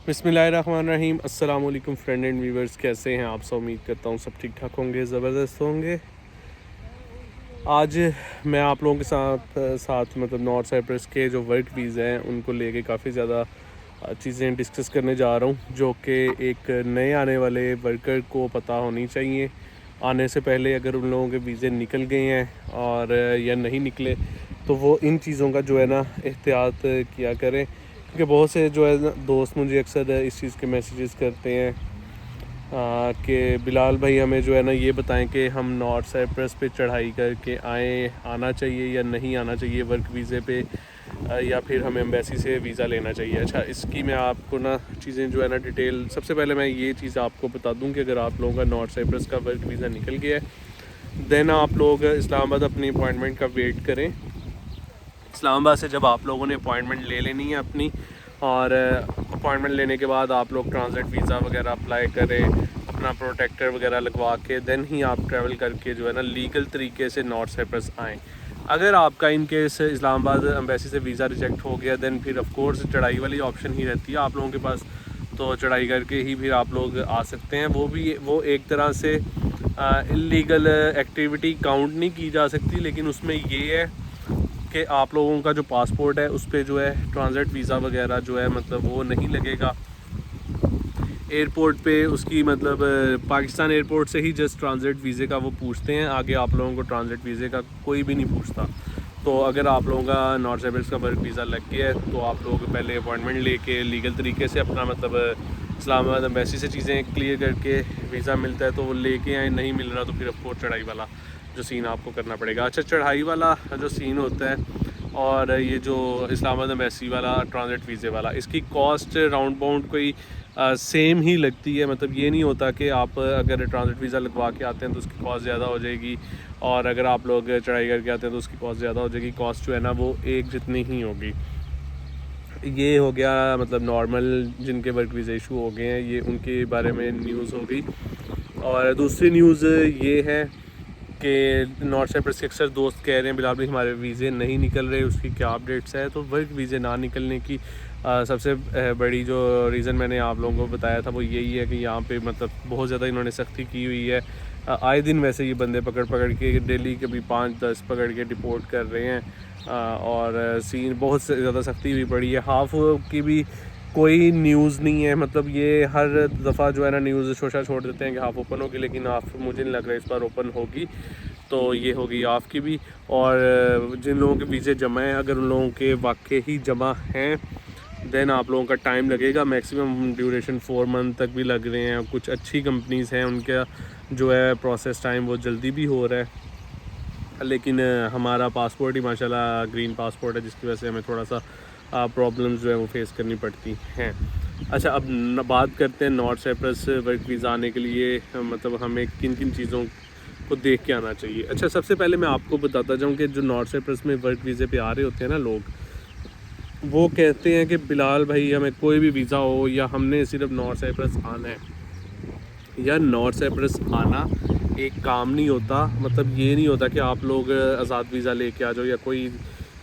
बिस्मिल्लाहिर्रहमानिर्रहीम। अस्सलाम वालेकुम फ्रेंड एंड व्यूवर्स, कैसे हैं आप सब? उम्मीद करता हूँ सब ठीक ठाक होंगे, ज़बरदस्त होंगे। आज मैं आप लोगों के साथ मतलब नॉर्थ साइप्रस के जो वर्क वीज़ा हैं उनको लेके काफ़ी ज़्यादा चीज़ें डिस्कस करने जा रहा हूँ, जो कि एक नए आने वाले वर्कर को पता होनी चाहिए। आने से पहले अगर उन लोगों के वीज़े निकल गए हैं और या नहीं निकले, तो वो इन चीज़ों का जो है ना एहतियात किया करें, क्योंकि बहुत से जो है ना दोस्त मुझे अक्सर इस चीज़ के मैसेजेस करते हैं कि बिलाल भाई हमें जो है ना ये बताएं कि हम नॉर्थ साइप्रस पे चढ़ाई करके आना चाहिए या नहीं आना चाहिए वर्क वीज़े पे, या फिर हमें एम्बेसी से वीज़ा लेना चाहिए। अच्छा, इसकी मैं आपको ना चीज़ें जो है ना डिटेल, सबसे पहले मैं ये चीज़ आपको बता दूं कि अगर आप लोगों का नॉर्थ साइप्रस का वर्क वीज़ा निकल गया है, देन आप लोग इस्लामाबाद अपनी अपॉइंटमेंट का वेट करें। इस्लामाबाद से जब आप लोगों ने अपॉइंटमेंट ले लेनी है अपनी, और अपॉइंटमेंट लेने के बाद आप लोग ट्रांजिट वीज़ा वगैरह अप्लाई करें, अपना प्रोटेक्टर वगैरह लगवा के देन ही आप ट्रैवल करके जो है ना लीगल तरीके से नॉर्थ साइप्रस आएँ। अगर आपका इन केस इस्लामाबाद एम्बेसी से वीज़ा रिजेक्ट हो गया, देन फिर ऑफ कोर्स चढ़ाई वाली ऑप्शन ही रहती है आप लोगों के पास, तो चढ़ाई करके ही फिर आप लोग आ सकते हैं। वो एक तरह से इलीगल एक्टिविटी काउंट नहीं की जा सकती, लेकिन उसमें ये है कि आप लोगों का जो पासपोर्ट है उस पर जो है ट्रांजिट वीज़ा वगैरह जो है मतलब वो नहीं लगेगा। एयरपोर्ट पे उसकी मतलब पाकिस्तान एयरपोर्ट से ही जस्ट ट्रांजिट वीज़े का वो पूछते हैं, आगे आप लोगों को ट्रांजिट वीज़े का कोई भी नहीं पूछता। तो अगर आप लोगों का नॉर्थ साइप्रस का वर्क वीज़ा लग गया है, तो आप लोग पहले अपॉइंटमेंट लेके लीगल तरीके से अपना मतलब इस्लामाबाद एम्बेसी से चीज़ें क्लियर करके वीज़ा मिलता है तो वो लेके आए, नहीं मिल रहा तो फिर ऑफकोर्स चढ़ाई वाला जो सीन आपको करना पड़ेगा। अच्छा, चढ़ाई वाला जो सीन होता है और ये जो इस्लामाबाद एम्बेसी वाला ट्रांजिट वीज़े वाला, इसकी कॉस्ट राउंड बाउंड कोई सेम ही लगती है। मतलब ये नहीं होता कि आप अगर ट्रांजिट वीज़ा लगवा के आते हैं तो उसकी कॉस्ट ज़्यादा हो जाएगी, और अगर आप लोग चढ़ाई करके आते हैं तो उसकी कॉस्ट ज़्यादा हो जाएगी। कॉस्ट जो है ना वो एक जितनी ही होगी। ये हो गया मतलब नॉर्मल जिनके वर्क वीज़ा इशू हो गए हैं, ये उनके बारे में न्यूज़ हो गई। और दूसरी न्यूज़ ये है कि नॉर्थ साइप्रस के अक्सर दोस्त कह रहे हैं बिलाल भाई हमारे वीज़े नहीं निकल रहे, उसकी क्या अपडेट्स है? तो वर्क वीज़े ना निकलने की सबसे बड़ी जो रीज़न मैंने आप लोगों को बताया था वो यही है कि यहाँ पे मतलब बहुत ज़्यादा इन्होंने सख्ती की हुई है। आए दिन वैसे ये बंदे पकड़ पकड़ के डेली कभी 5-10 पकड़ के डिपोर्ट कर रहे हैं, और सीन बहुत ज़्यादा सख्ती भी पड़ी है। हाफ की भी कोई न्यूज़ नहीं है, मतलब ये हर दफ़ा जो है ना न्यूज़ शोशा छोड़ देते हैं कि हाफ ओपन होगी, लेकिन हाफ मुझे नहीं लग रहा है इस बार ओपन होगी। तो ये होगी हाफ की भी। और जिन लोगों के वीज़े जमा हैं, अगर उन लोगों के वाकई ही जमा हैं, देन आप लोगों का टाइम लगेगा। मैक्सिमम ड्यूरेशन 4 मंथ तक भी लग रहे हैं। कुछ अच्छी कंपनीज़ हैं उनका जो है प्रोसेस टाइम वो जल्दी भी हो रहा है, लेकिन हमारा पासपोर्ट ही माशाल्लाह ग्रीन पासपोर्ट है, जिसकी वजह से हमें थोड़ा सा प्रॉब्लम्स जो है वो फेस करनी पड़ती हैं। अच्छा, अब बात करते हैं नॉर्थ साइप्रस वर्क वीज़ा आने के लिए मतलब हमें किन किन चीज़ों को देख के आना चाहिए। अच्छा, सबसे पहले मैं आपको बताता जाऊँ कि जो नॉर्थ साइप्रस में वर्क वीज़े पे आ रहे होते हैं ना लोग, वो कहते हैं कि बिलाल भाई हमें कोई भी वीज़ा हो या हमने सिर्फ नॉर्थ साइप्रस आना है। या नॉर्थ साइप्रस आना एक काम नहीं होता। मतलब ये नहीं होता कि आप लोग आज़ाद वीज़ा लेके आ जाओ या कोई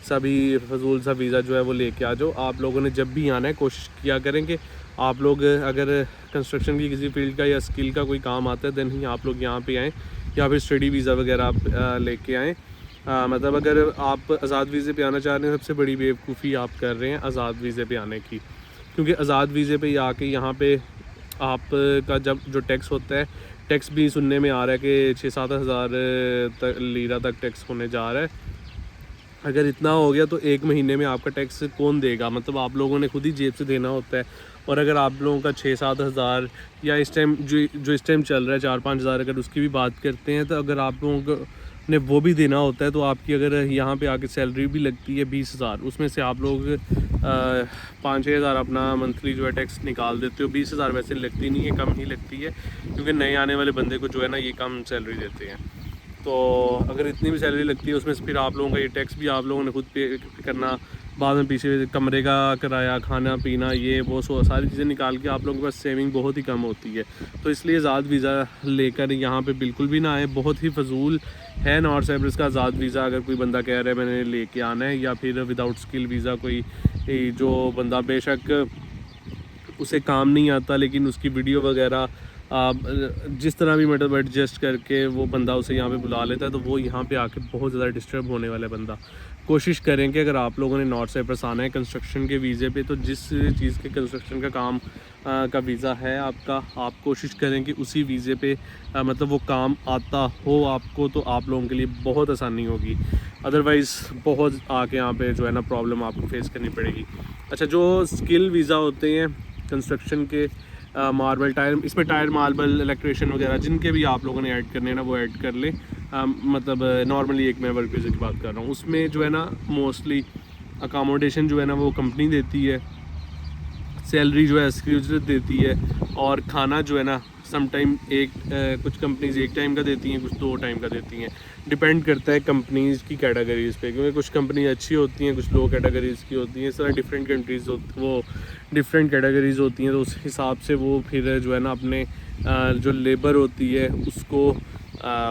सा भी फजूल सा वीज़ा जो है वो लेके आ जाओ। आप लोगों ने जब भी आना है कोशिश किया करें कि आप लोग अगर कंस्ट्रक्शन की किसी फील्ड का या स्किल का कोई काम आता है, देन ही आप लोग यहाँ पे आएँ, या फिर स्टडी वीज़ा वगैरह आप लेके आएँ। मतलब अगर आप आज़ाद वीज़े पे आना चाह रहे हैं, सबसे बड़ी बेवकूफ़ी आप कर रहे हैं आज़ाद वीज़े पे आने की, क्योंकि आज़ाद वीज़े पे आके यहाँ पे आपका जब जो टैक्स होता है, टैक्स भी सुनने में आ रहा है कि 6-7 हज़ार तक लीरा तक टैक्स होने जा रहा है। अगर इतना हो गया तो 1 महीने में आपका टैक्स कौन देगा? मतलब आप लोगों ने खुद ही जेब से देना होता है। और अगर आप लोगों का 6-7 हज़ार या इस टाइम जो इस टाइम चल रहा है 4-5 हज़ार, अगर उसकी भी बात करते हैं, तो अगर आप लोगों को ने वो भी देना होता है, तो आपकी अगर यहाँ पे आके सैलरी भी लगती है 20 हज़ार, उसमें से आप लोग 5-6 हज़ार अपना मंथली जो है टैक्स निकाल देते हो। 20 हज़ार वैसे लगती नहीं है, कम ही लगती है, क्योंकि नए आने वाले बंदे को जो है ना ये कम सैलरी देते हैं। तो अगर इतनी भी सैलरी लगती है, उसमें से फिर आप लोगों का ये टैक्स भी आप लोगों ने खुद पे करना, बाद में पीछे कमरे का किराया, खाना पीना, ये वो सारी चीज़ें निकाल के आप लोगों के पास सेविंग बहुत ही कम होती है। तो इसलिए आज़ाद वीज़ा लेकर यहाँ पे बिल्कुल भी ना आए, बहुत ही फजूल है नॉर्थ साइप्रस का आज़ाद वीज़ा। अगर कोई बंदा कह रहा है मैंने लेके आना है, या फिर विदाउट स्किल वीज़ा कोई जो बंदा बेशक उसे काम नहीं आता, लेकिन उसकी वीडियो वगैरह जिस तरह भी मतलब एडजस्ट करके वो बंदा उसे यहाँ पे बुला लेता है, तो वो यहाँ पे आके बहुत ज़्यादा डिस्टर्ब होने वाला बंदा। कोशिश करें कि अगर आप लोगों ने नॉर्थ साइप्रस आना है कंस्ट्रक्शन के वीज़े पे, तो जिस चीज़ के कंस्ट्रक्शन का काम का वीज़ा है आपका, आप कोशिश करें कि उसी वीज़े पे मतलब वो काम आता हो आपको, तो आप लोगों के लिए बहुत आसानी होगी। अदरवाइज़ बहुत आके यहाँ पे जो है ना प्रॉब्लम आपको फेस करनी पड़ेगी। अच्छा, जो स्किल वीज़ा होते हैं कंस्ट्रक्शन के, मार्बल टायर, इसमें टायर मार्बल इलेक्ट्रिशियन वगैरह जिनके भी आप लोगों ने ऐड करने हैं ना, वो ऐड कर लें। मतलब नॉर्मली एक मैं वर्क वीज़ा की बात कर रहा हूँ, उसमें जो है ना मोस्टली अकामोडेशन जो है ना वो कंपनी देती है, सैलरी जो है इसकी उजरत देती है, और खाना जो है ना समटाइम कुछ कंपनीज एक टाइम का देती हैं, कुछ 2 टाइम का देती हैं। डिपेंड करता है कंपनीज़ की कैटेगरीज़ पे, क्योंकि कुछ कंपनी अच्छी होती हैं, कुछ लो कैटेगरीज़ की होती हैं। इस तरह डिफरेंट कंट्रीज़ वो डिफरेंट कैटेगरीज़ होती हैं, तो उस हिसाब से वो फिर जो है ना अपने जो लेबर होती है उसको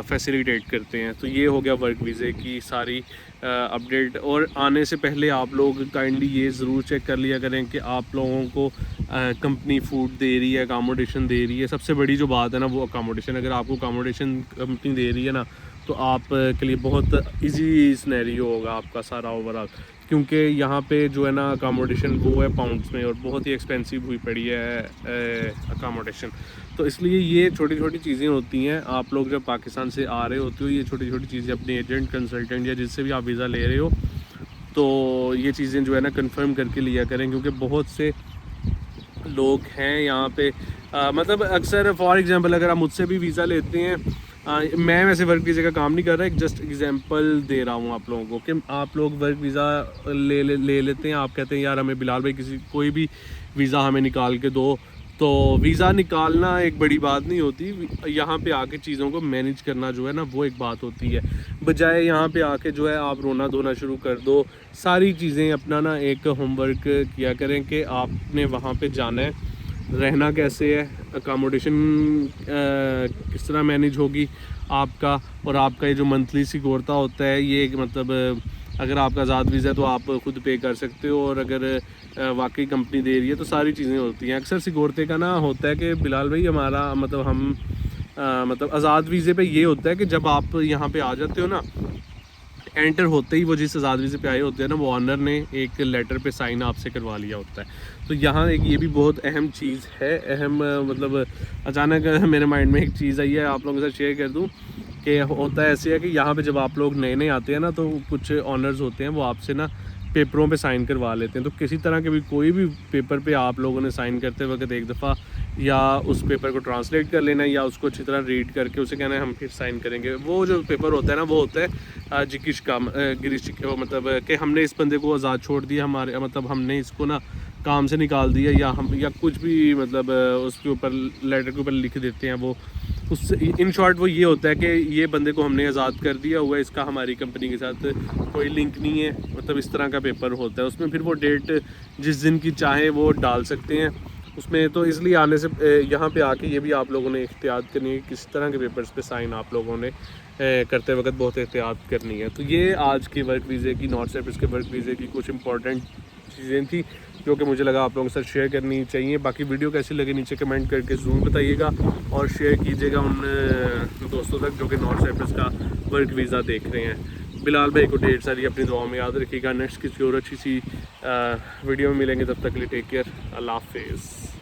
फैसिलिटेट करते हैं। तो ये हो गया वर्क वीज़े की सारी अपडेट। और आने से पहले आप लोग काइंडली ये ज़रूर चेक कर लिया करें कि आप लोगों को कंपनी फूड दे रही है, अकामोडेशन दे रही है। सबसे बड़ी जो बात है ना वो अकामोडेशन। अगर आपको अकामोडेशन कंपनी दे रही है ना, तो आप के लिए बहुत इजी सिनेरियो होगा आपका सारा ओवरऑल, क्योंकि यहाँ पे जो है ना अकामोडेशन वो है पाउंड्स में, और बहुत ही एक्सपेंसिव हुई पड़ी है अकामोडेशन। तो इसलिए ये छोटी छोटी चीज़ें होती हैं। आप लोग जब पाकिस्तान से आ रहे होते हो, ये छोटी छोटी चीज़ें अपने एजेंट, कंसल्टेंट या जिससे भी आप वीज़ा ले रहे हो, तो ये चीज़ें जो है ना कंफर्म करके लिया करें, क्योंकि बहुत से लोग हैं यहाँ पे मतलब अक्सर फॉर एग्जांपल अगर आप मुझसे भी वीज़ा लेते हैं, मैं वैसे वर्क वीज़े का काम नहीं कर रहा, एक जस्ट एग्जांपल दे रहा हूँ आप लोगों को कि आप लोग वर्क वीज़ा ले लेते हैं। आप कहते हैं यार हमें बिलाल भाई कोई भी वीज़ा हमें निकाल के दो, तो वीज़ा निकालना एक बड़ी बात नहीं होती। यहाँ पे आके चीज़ों को मैनेज करना जो है ना वो एक बात होती है। बजाय यहाँ पे आके जो है आप रोना धोना शुरू कर दो। सारी चीज़ें अपना ना एक होमवर्क किया करें कि आपने वहाँ पे जाना है, रहना कैसे है, अकामोडेशन किस तरह मैनेज होगी आपका, और आपका ये जो मंथली सिक्योरता होता है, ये मतलब अगर आपका आज़ाद वीज़ा है तो आप खुद पे कर सकते हो, और अगर वाकई कंपनी दे रही है तो सारी चीज़ें होती हैं। अक्सर सिक्योरते का ना होता है कि बिलाल भाई हमारा मतलब हम मतलब आज़ाद वीज़े पे ये होता है कि जब आप यहाँ पे आ जाते हो ना, एंटर होते ही वो जिस आज़ाद वीज़े पे आए होते हैं ना, वो ऑनर ने एक लेटर पे साइन आपसे करवा लिया होता है। तो यहाँ एक ये भी बहुत अहम चीज़ है, अहम मतलब अचानक मेरे माइंड में एक चीज़ आई है, आप लोगों के साथ शेयर कर दूँ कि होता है ऐसे है कि यहाँ पे जब आप लोग नए नए आते हैं ना, तो कुछ ऑनर्स होते हैं वो आपसे ना पेपरों पे साइन करवा लेते हैं। तो किसी तरह के भी कोई भी पेपर पे आप लोगों ने साइन करते वक्त एक दफ़ा या उस पेपर को ट्रांसलेट कर लेना, या उसको अच्छी तरह रीड करके उसे कहना है हम फिर साइन करेंगे। वो जो पेपर होता है ना वो होता है जिकिश का गिरिश, मतलब कि हमने इस बंदे को आज़ाद छोड़ दिया, हमारे मतलब हमने इसको ना काम से निकाल दिया, या हम या कुछ भी मतलब उसके ऊपर लेटर के ऊपर लिख देते हैं वो। उससे इन शॉर्ट वो ये होता है कि ये बंदे को हमने आज़ाद कर दिया हुआ है, इसका हमारी कंपनी के साथ कोई लिंक नहीं है, मतलब इस तरह का पेपर होता है। उसमें फिर वो डेट जिस दिन की चाहें वो डाल सकते हैं उसमें। तो इसलिए आने से यहाँ पे आके ये भी आप लोगों ने एहतियात करनी है, किस तरह के पेपर्स पे साइन आप लोगों ने करते वक्त बहुत एहतियात करनी है। तो ये आज के वर्क वीज़े की, नॉर्थ साइप्रस के वर्क वीज़े की कुछ इंपॉर्टेंट चीज़ें थी जो कि मुझे लगा आप लोगों के साथ शेयर करनी चाहिए। बाकी वीडियो कैसी लगी नीचे कमेंट करके ज़रूर बताइएगा, और शेयर कीजिएगा उन दोस्तों तक जो कि नॉर्थ साइप्रस का वर्क वीज़ा देख रहे हैं। बिलाल भाई को ढेर सारी अपनी दुआ में याद रखिएगा। नेक्स्ट किसी और अच्छी सी वीडियो में मिलेंगे, तब तक के लिए टेक केयर, अल्लाह हाफिज़।